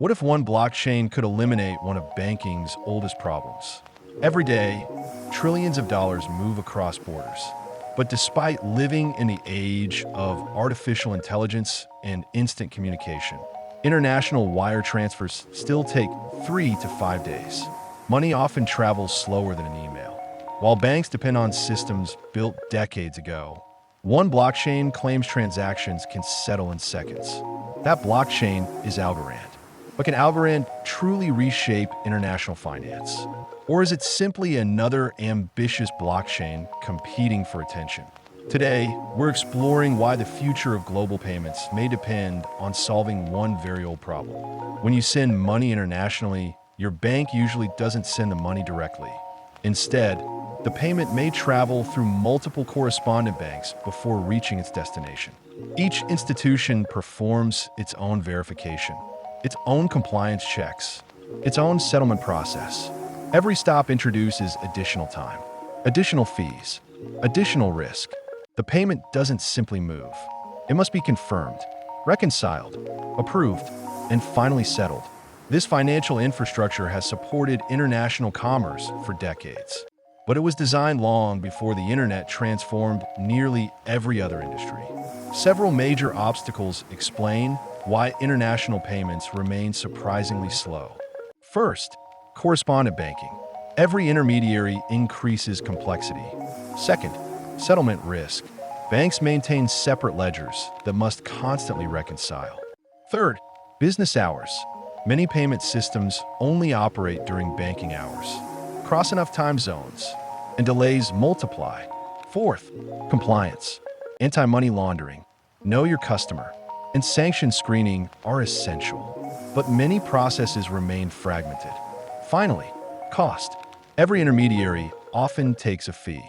What if one blockchain could eliminate one of banking's oldest problems? Every day, trillions of dollars move across borders. But despite living in the age of artificial intelligence and instant communication, international wire transfers still take 3 to 5 days. Money often travels slower than an email. While banks depend on systems built decades ago, one blockchain claims transactions can settle in seconds. That blockchain is Algorand. But can Algorand truly reshape international finance? Or is it simply another ambitious blockchain competing for attention? Today, we're exploring why the future of global payments may depend on solving one very old problem. When you send money internationally, your bank usually doesn't send the money directly. Instead, the payment may travel through multiple correspondent banks before reaching its destination. Each institution performs its own verification, its own compliance checks, its own settlement process. Every stop introduces additional time, additional fees, additional risk. The payment doesn't simply move. It must be confirmed, reconciled, approved, and finally settled. This financial infrastructure has supported international commerce for decades. But it was designed long before the internet transformed nearly every other industry. Several major obstacles explain why international payments remain surprisingly slow. First, correspondent banking. Every intermediary increases complexity. Second, settlement risk. Banks maintain separate ledgers that must constantly reconcile. Third, business hours. Many payment systems only operate during banking hours. Cross enough time zones, and delays multiply. Fourth, compliance. Anti-money laundering, know your customer, and sanction screening are essential. But many processes remain fragmented. Finally, cost. Every intermediary often takes a fee.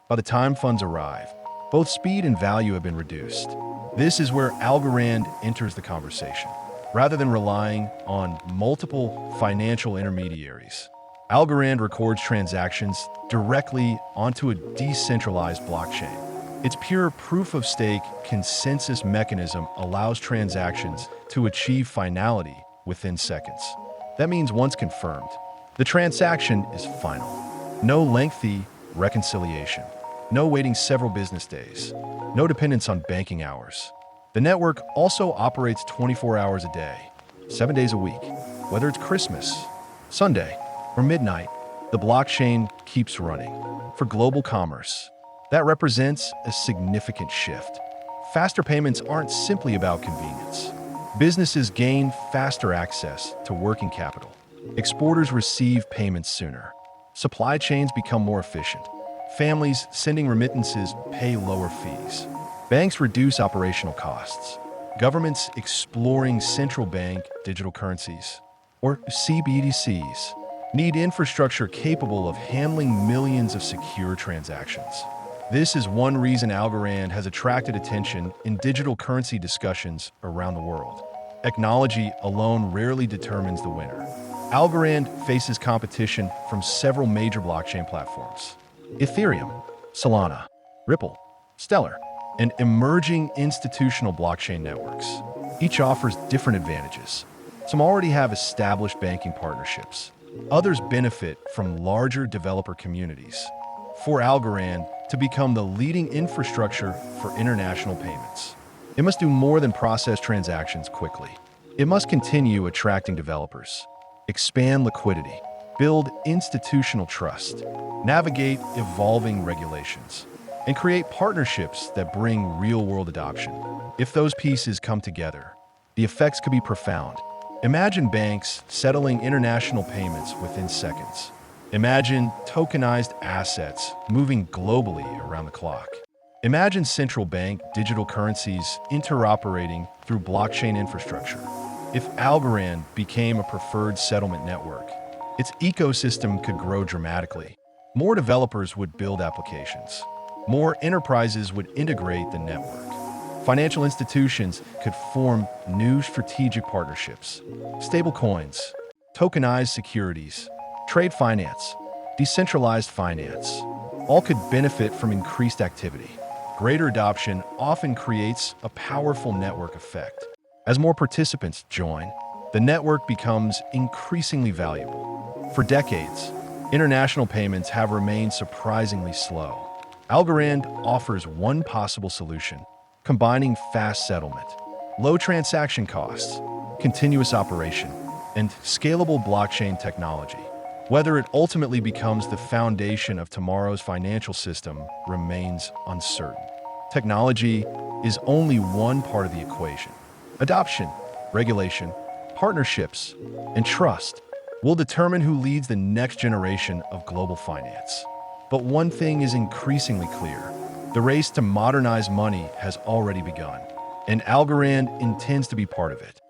By the time funds arrive, both speed and value have been reduced. This is where Algorand enters the conversation. Rather than relying on multiple financial intermediaries, Algorand records transactions directly onto a decentralized blockchain. Its pure proof-of-stake consensus mechanism allows transactions to achieve finality within seconds. That means once confirmed, the transaction is final. No lengthy reconciliation, no waiting several business days, no dependence on banking hours. The network also operates 24 hours a day, 7 days a week. Whether it's Christmas, Sunday, or midnight, the blockchain keeps running. For global commerce, that represents a significant shift. Faster payments aren't simply about convenience. Businesses gain faster access to working capital. Exporters receive payments sooner. Supply chains become more efficient. Families sending remittances pay lower fees. Banks reduce operational costs. Governments exploring central bank digital currencies, or CBDCs, need infrastructure capable of handling millions of secure transactions. This is one reason Algorand has attracted attention in digital currency discussions around the world. Technology alone rarely determines the winner. Algorand faces competition from several major blockchain platforms: Ethereum, Solana, Ripple, Stellar, and emerging institutional blockchain networks. Each offers different advantages. Some already have established banking partnerships. Others benefit from larger developer communities. For Algorand to become the leading infrastructure for international payments, it must do more than process transactions quickly. It must continue attracting developers, expand liquidity, build institutional trust, navigate evolving regulations, and create partnerships that bring real-world adoption. If those pieces come together, the effects could be profound. Imagine banks settling international payments within seconds. Imagine tokenized assets moving globally around the clock. Imagine central bank digital currencies interoperating through blockchain infrastructure. If Algorand became a preferred settlement network, its ecosystem could grow dramatically. More developers would build applications. More enterprises would integrate the network. Financial institutions could form new strategic partnerships. Stablecoins, tokenized securities, trade finance, decentralized finance, all could benefit from increased activity. Greater adoption often creates a powerful network effect. As more participants join, the network becomes increasingly valuable. For decades, international payments have remained surprisingly slow. Algorand offers one possible solution, combining fast settlement, low transaction costs, continuous operation, and scalable blockchain technology. Whether it ultimately becomes the foundation of tomorrow's financial system remains uncertain. Technology is only one part of the equation. Adoption, regulation, partnerships, and trust will determine who leads the next generation of global finance. But one thing is increasingly clear. The race to modernize money has already begun, and Algorand intends to be part of it.